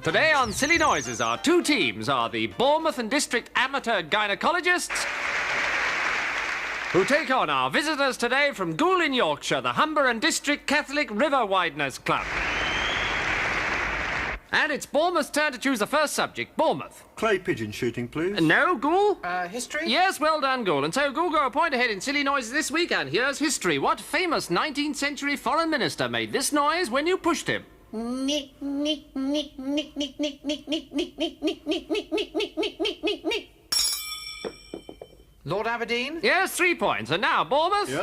Today on Silly Noises, our two teams are the Bournemouth and District Amateur Gynecologists, who take on our visitors today from Goole in Yorkshire, the Humber and District Catholic River Wideners Club. And it's Bournemouth's turn to choose the first subject. Bournemouth. Clay pigeon shooting, please. No, Goole? History? Yes, well done, Goole. And so, Goole, go a point ahead in Silly Noises this week, and here's history. What famous 19th century foreign minister made this noise when you pushed him? Lord Aberdeen? Yes, 3 points. And now, Bournemouth? Yes.